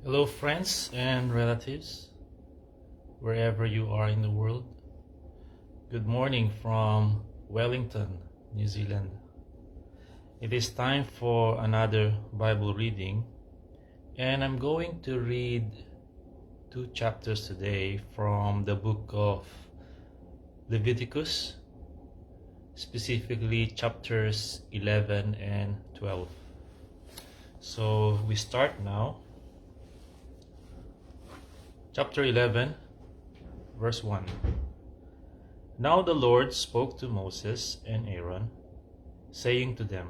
Hello, friends and relatives, wherever you are in the world. Good morning from Wellington, New Zealand. It is time for another Bible reading, and I'm going to read 2 chapters today from the book of Leviticus, specifically chapters 11 and 12. So we start now. Chapter 11, verse 1. Now the Lord spoke to Moses and Aaron, saying to them,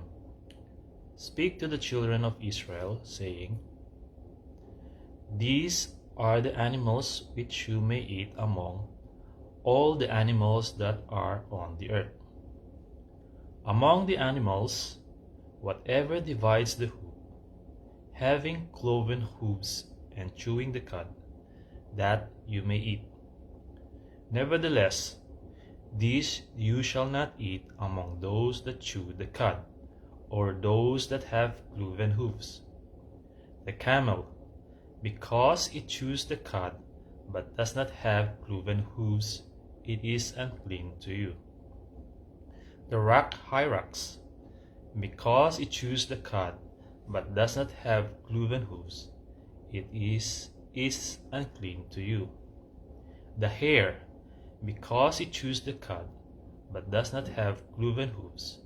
Speak to the children of Israel, saying, These are the animals which you may eat among all the animals that are on the earth. Among the animals, whatever divides the hoof, having cloven hooves and chewing the cud, that you may eat. Nevertheless, these you shall not eat among those that chew the cud, or those that have cloven hooves. The camel, because it chews the cud, but does not have cloven hooves, it is unclean to you. The hyrax, because it chews the cud, but does not have cloven hooves, it is unclean to you. The hare, because it chews the cud, but does not have cloven hooves,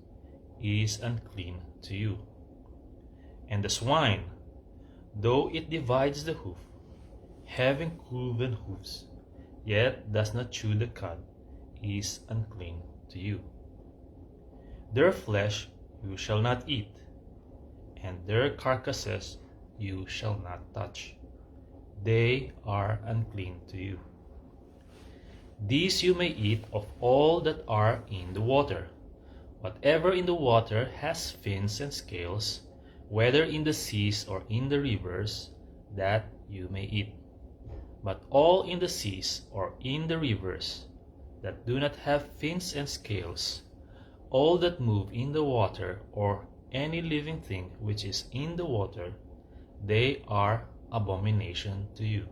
is unclean to you. And the swine, though it divides the hoof, having cloven hooves, yet does not chew the cud, is unclean to you. Their flesh you shall not eat, and their carcasses you shall not touch. They are unclean to you. These you may eat of all that are in the water. Whatever in the water has fins and scales, whether in the seas or in the rivers, that you may eat. But all in the seas or in the rivers that do not have fins and scales, all that move in the water, or any living thing which is in the water, they are abomination to you.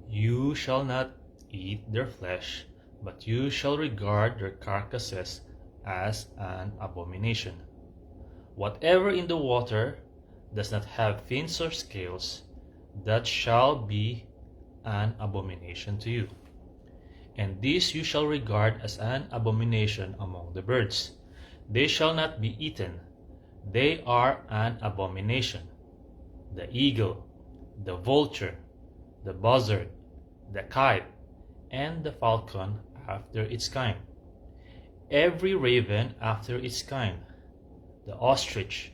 You shall not eat their flesh, but you shall regard their carcasses as an abomination. Whatever in the water does not have fins or scales, that shall be an abomination to you. And this you shall regard as an abomination among the birds. They shall not be eaten. They are an abomination. The eagle, the vulture, the buzzard, the kite, and the falcon after its kind, every raven after its kind, the ostrich,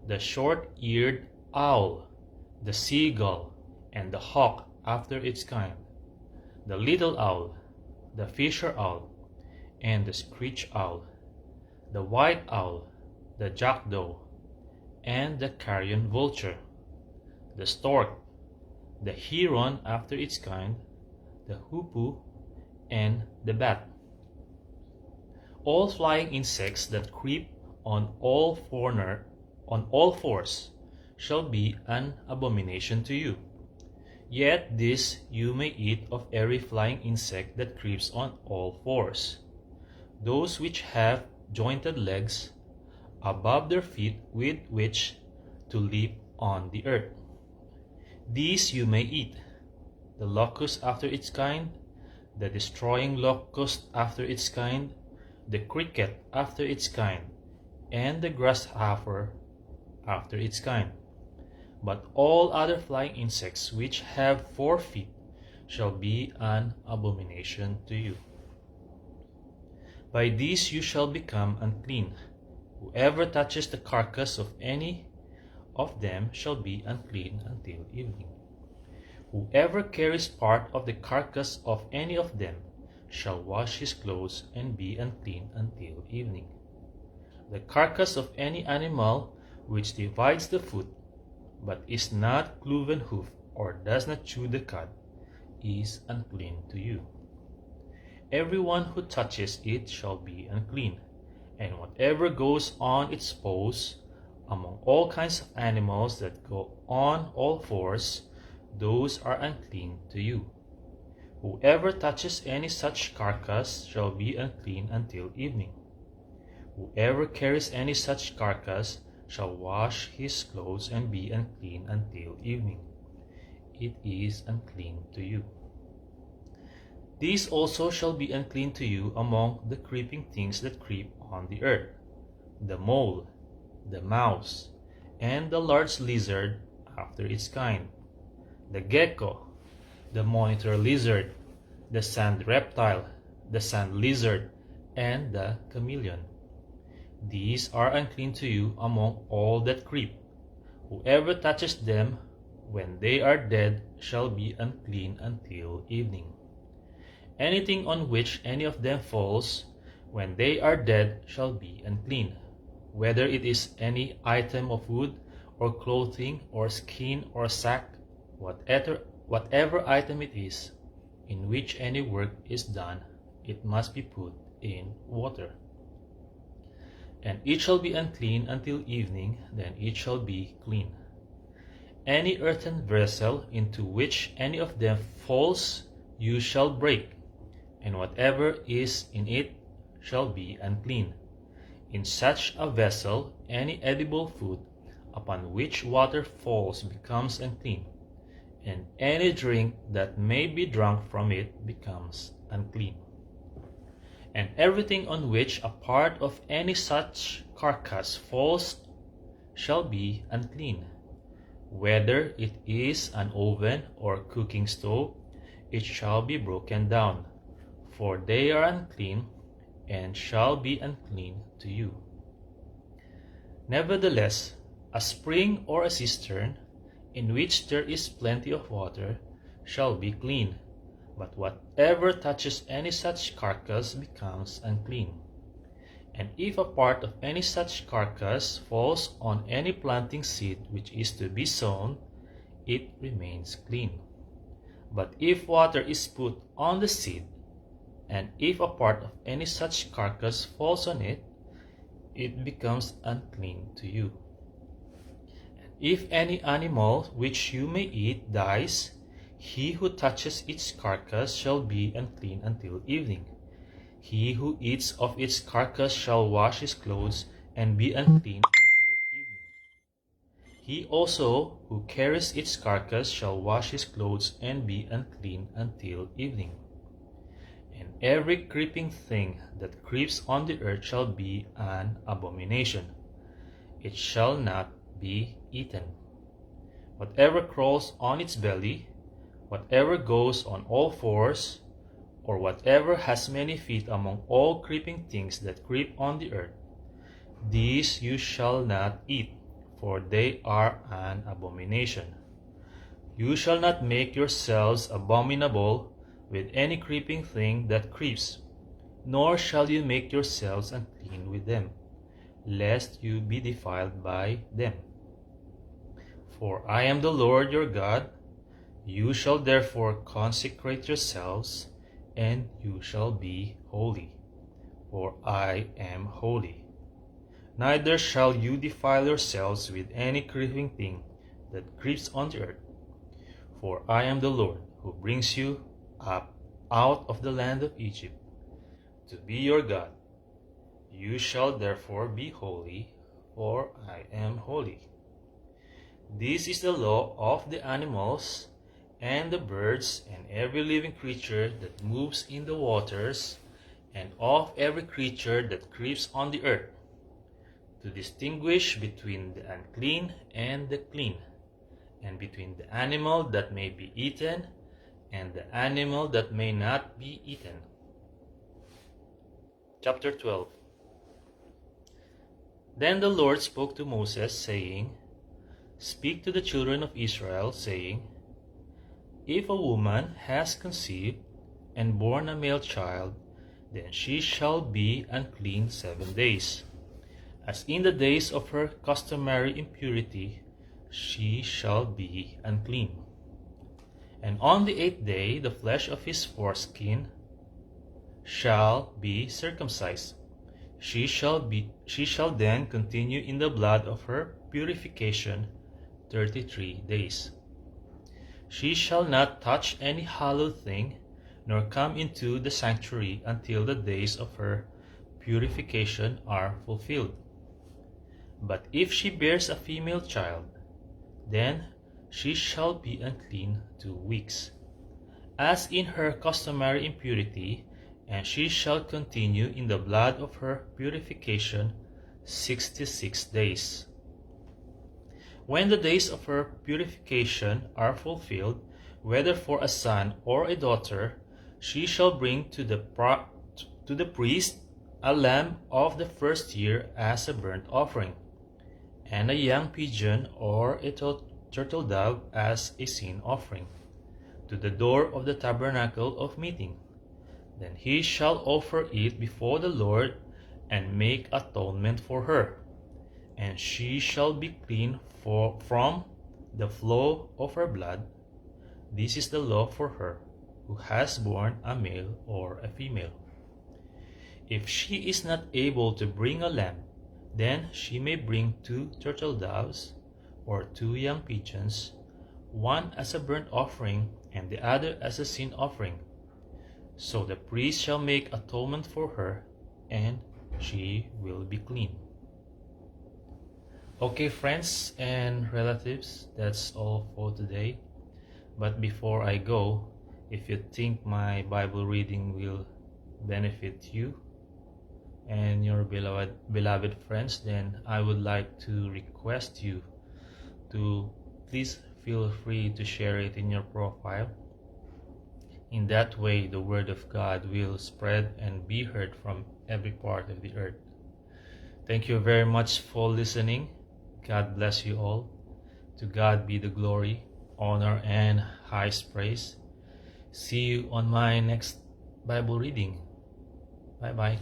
the short-eared owl, the seagull, and the hawk after its kind, the little owl, the fisher owl, and the screech owl, the white owl, the jackdaw, and the carrion vulture, the stork, the heron after its kind, the hoopoe, and the bat. All flying insects that creep on all fours shall be an abomination to you. Yet this you may eat of every flying insect that creeps on all fours, those which have jointed legs above their feet with which to leap on the earth. These you may eat: the locust after its kind, the destroying locust after its kind, the cricket after its kind, and the grasshopper after its kind. But all other flying insects which have 4 feet shall be an abomination to you. By these you shall become unclean. Whoever touches the carcass of any of them shall be unclean until evening. Whoever carries part of the carcass of any of them shall wash his clothes and be unclean until evening. The carcass of any animal which divides the foot, but is not cloven hoof or does not chew the cud, is unclean to you. Everyone who touches it shall be unclean, and whatever goes on its paws, Among all kinds of animals that go on all fours, those are unclean to you. Whoever touches any such carcass shall be unclean until evening. Whoever carries any such carcass shall wash his clothes and be unclean until evening. It is unclean to you. These also shall be unclean to you among the creeping things that creep on the earth: the mole, the mouse, and the large lizard after its kind, the gecko, the monitor lizard, the sand reptile, the sand lizard, and the chameleon. These are unclean to you among all that creep. Whoever touches them when they are dead shall be unclean until evening. Anything on which any of them falls when they are dead shall be unclean, whether it is any item of wood or clothing or skin or sack, whatever item it is, in which any work is done, it must be put in water. And it shall be unclean until evening, then it shall be clean. Any earthen vessel into which any of them falls you shall break, and whatever is in it shall be unclean. In such a vessel any edible food upon which water falls becomes unclean, and any drink that may be drunk from it becomes unclean. And everything on which a part of any such carcass falls shall be unclean. Whether it is an oven or cooking stove, it shall be broken down, for they are unclean, and shall be unclean to you. Nevertheless, a spring or a cistern, in which there is plenty of water, shall be clean, but whatever touches any such carcass becomes unclean. And if a part of any such carcass falls on any planting seed which is to be sown, it remains clean. But if water is put on the seed, and if a part of any such carcass falls on it, it becomes unclean to you. And if any animal which you may eat dies, he who touches its carcass shall be unclean until evening. He who eats of its carcass shall wash his clothes and be unclean until evening. He also who carries its carcass shall wash his clothes and be unclean until evening. And every creeping thing that creeps on the earth shall be an abomination. It shall not be eaten. Whatever crawls on its belly, whatever goes on all fours, or whatever has many feet among all creeping things that creep on the earth, these you shall not eat, for they are an abomination. You shall not make yourselves abominable with any creeping thing that creeps, nor shall you make yourselves unclean with them, lest you be defiled by them. For I am the Lord your God. You shall therefore consecrate yourselves, and you shall be holy, for I am holy. Neither shall you defile yourselves with any creeping thing that creeps on the earth, for I am the Lord who brings you up out of the land of Egypt to be your God. You shall therefore be holy, for I am holy. This is the law of the animals and the birds and every living creature that moves in the waters, and of every creature that creeps on the earth, to distinguish between the unclean and the clean, and between the animal that may be eaten and the animal that may not be eaten. Chapter 12. Then the Lord spoke to Moses, saying, Speak to the children of Israel, saying, If a woman has conceived and borne a male child, then she shall be unclean 7 days. As in the days of her customary impurity, she shall be unclean. And on the 8th day the flesh of his foreskin shall be circumcised. She shall then continue in the blood of her purification 33 days. She shall not touch any hallowed thing, nor come into the sanctuary until the days of her purification are fulfilled. But if she bears a female child, then she shall be unclean 2 weeks, as in her customary impurity, and she shall continue in the blood of her purification 66 days. When the days of her purification are fulfilled, whether for a son or a daughter, she shall bring to the priest a lamb of the first year as a burnt offering, and a young pigeon or a turtle dove as a sin offering, to the door of the tabernacle of meeting. Then he shall offer it before the Lord and make atonement for her, and she shall be clean from the flow of her blood. This is the law for her who has borne a male or a female. If she is not able to bring a lamb, then she may bring 2 turtle doves or 2 young pigeons, one as a burnt offering and the other as a sin offering. So the priest shall make atonement for her, and she will be clean. Okay, friends and relatives, that's all for today. But before I go, if you think my Bible reading will benefit you and your beloved friends, then I would like to request you to please feel free to share it in your profile. In that way, the Word of God will spread and be heard from every part of the earth. Thank you very much for listening. God bless you all. To God be the glory, honor, and highest praise. See you on my next Bible reading. Bye-bye.